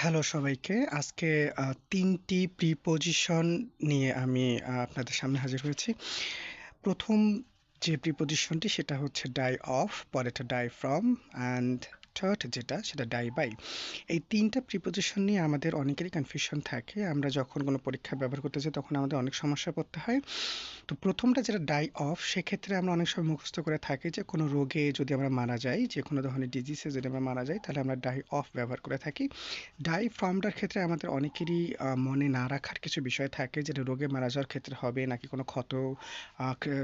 Hello সবাইকে। আজকে ৩ টি preposition নিয়ে আমি আপনাদের সামনে হাজির হয়েছি। ১ম যে প্রিপোজিশনটি সেটা হচ্ছে ডাই অফ, পরেরটা ডাই ফ্রম অ্যান্ড থার্ড যেটা সেটা ডাই বাই। এই ৩ টা প্রিপোজিশন নিয়ে আমাদের অনেকেরই কনফিউশন থাকে। আমরা যখন কোনো পরীক্ষায় ব্যবহার করতে যাই তখন আমাদের অনেক সমস্যায় পড়তে হয়। তো ১ম টা যেটা ডাই অফ সেক্ষেত্রে আমরা অনেক সময় মুখস্থ করে থাকি যে কোনো রোগে যদি আমরা মারা যাই, যেকোনো ধরনের ডিজিজে যদি আমরা মারা যাই তাহলে আমরা ডাই অফ ব্যবহার করে থাকি। ডাই ফ্রমটার ক্ষেত্রে আমাদের অনেকেরই মনে না রাখার কিছু বিষয় থাকে, যেটা রোগে মারা যাওয়ার ক্ষেত্রে হবে নাকি কোনো ক্ষত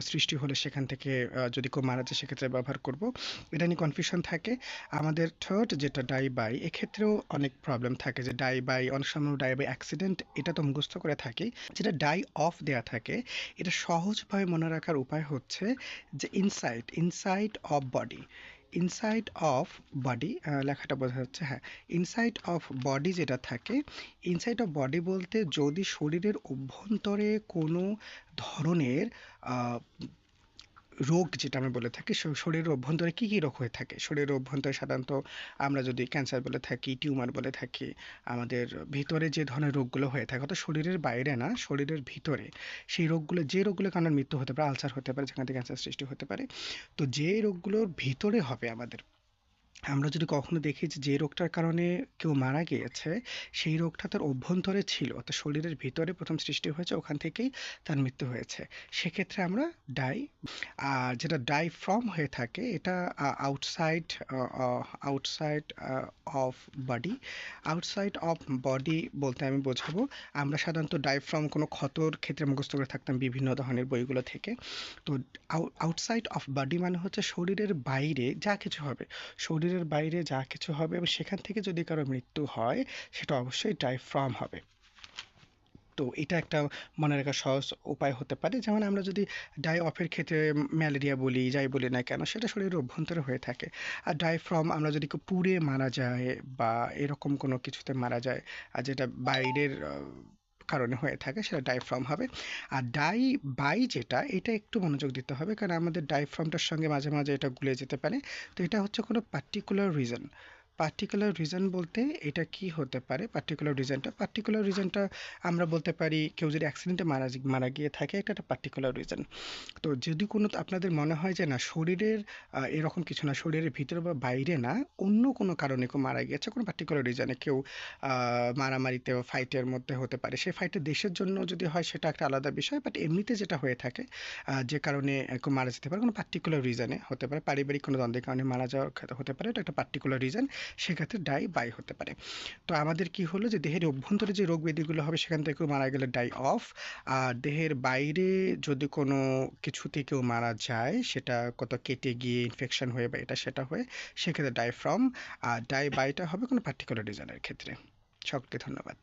সৃষ্টি হলে সেখান থেকে যদি কেউ মারা যায় সেক্ষেত্রে ব্যবহার করব, এটা নিয়ে কনফিউশন থাকে। আমাদের থার্ড যেটা ডাই বাই, এক্ষেত্রেও অনেক প্রবলেম থাকে যে ডাই বাই, অনেক সময় ডাই বাই অ্যাক্সিডেন্ট এটা তো মুখস্থ করে থাকি। যেটা ডাই অফ দেয়া থাকে এটা সহজভাবে মনে রাখার উপায় হচ্ছে যে inside inside of body, inside of body লেখাটা বোঝা যাচ্ছে, হ্যাঁ। ইনসাইড অফ বডি যেটা থাকে, ইনসাইড অফ বডি বলতে যদি শরীরের অভ্যন্তরে কোনো ধরনের আহ, রোগ যেটা আমি বলে থাকি, শরীরের অভ্যন্তরে কী কী রোগ হয়ে থাকে, শরীরের অভ্যন্তরে সাধারণত আমরা যদি ক্যান্সার বলে থাকি, টিউমার বলে থাকি, আমাদের ভিতরে যে ধরনের রোগগুলো হয়ে থাকে, অর্থাৎ শরীরের বাইরে না, শরীরের ভিতরে সেই রোগগুলো, যে রোগগুলোর কারণে মৃত্যু হতে পারে, আলসার হতে পারে যেখান থেকে ক্যান্সার সৃষ্টি হতে পারে, তো যে রোগগুলোর ভিতরে হবে আমাদের, আমরা যদি কখনো দেখি যে যে রোগটার কারণে কেউ মারা গিয়েছে সেই রোগটা তার অভ্যন্তরে ছিল, অর্থাৎ শরীরের ভিতরে প্রথম সৃষ্টি হয়েছে, ওখান থেকেই তার মৃত্যু হয়েছে, সেক্ষেত্রে আমরা ডাই। আর যেটা ডাই ফ্রম হয়ে থাকে এটা outside, outside of body. Outside of body বলতে আমি বোঝাবো, আমরা সাধারণত ডাই ফ্রম কোনো ক্ষতর ক্ষেত্রে মুখস্থ করে থাকতাম বিভিন্ন ধরনের বইগুলো থেকে। তো আউটসাইড অফ বডি মানে হচ্ছে শরীরের বাইরে যা কিছু হবে, শরীরের বাইরে যা কিছু হবে এবং সেখান থেকে যদি কারো মৃত্যু হয় সেটা অবশ্যই ডাই ফ্রম হবে। তো এটা একটা মনে রাখার সহজ উপায় হতে পারে। যেমন আমরা যদি ডাই অফের ক্ষেত্রে ম্যালেরিয়া বলি, যাই বলি না কেন, সেটা শরীরের অভ্যন্তরে হয়ে থাকে। আর ডাই ফ্রম আমরা যদি কেউ পুড়ে মারা যায় বা এরকম কোনো কিছুতে মারা যায়, আর যেটা বাইরের কারণে হয়ে থাকে, সেটা ডাই ফ্রম হবে। আর ডাই বাই যেটা, এটা একটু মনোযোগ দিতে হবে কারণ আমাদের ডাই ফ্রমটার সঙ্গে মাঝে মাঝে এটা গুলে যেতে পারে। তো এটা হচ্ছে কোনো পার্টিকুলার রিজন। পার্টিকুলার রিজন বলতে এটা কি হতে পারে, পার্টিকুলার রিজনটা আমরা বলতে পারি কেউ যদি অ্যাক্সিডেন্টে মারা গিয়ে থাকে, এটা একটা পার্টিকুলার রিজন। তো যদি কোনো আপনাদের মনে হয় যে না শরীরের এরকম কিছু না, শরীরের ভিতরে বা বাইরে না, অন্য কোনো কারণে কেউ মারা গিয়েছে, কোনো পার্টিকুলার রিজনে কেউ মারামারিতে বা ফাইটের মধ্যে হতে পারে, সেই ফাইটে দেশের জন্য যদি হয় সেটা একটা আলাদা বিষয়, বাট এমনিতে যেটা হয়ে থাকে যে কারণে কেউ মারা যেতে পারে কোনো পার্টিকুলার রিজনে হতে পারে, পারিবারিক কোনো দ্বন্দ্বের কারণে মারা যাওয়ার হতে পারে, এটা একটা পার্টিকুলার রিজন, সেক্ষেত্রে ডাই বাই হতে পারে। তো আমাদের কি হলো যে দেহের অভ্যন্তরে যে রোগ ব্যাধিগুলো হবে সেখান থেকে কেউ মারা গেলে ডাই অফ, আর দেহের বাইরে যদি কোনো কিছুতে কেউ মারা যায়, সেটা কত কেটে গিয়ে ইনফেকশন হয়ে বা এটা সেটা হয়ে, সেক্ষেত্রে ডাই ফ্রম। আর ডাই বাইটা হবে কোনো পার্টিকুলার রিজনের ক্ষেত্রে। সকলকে ধন্যবাদ।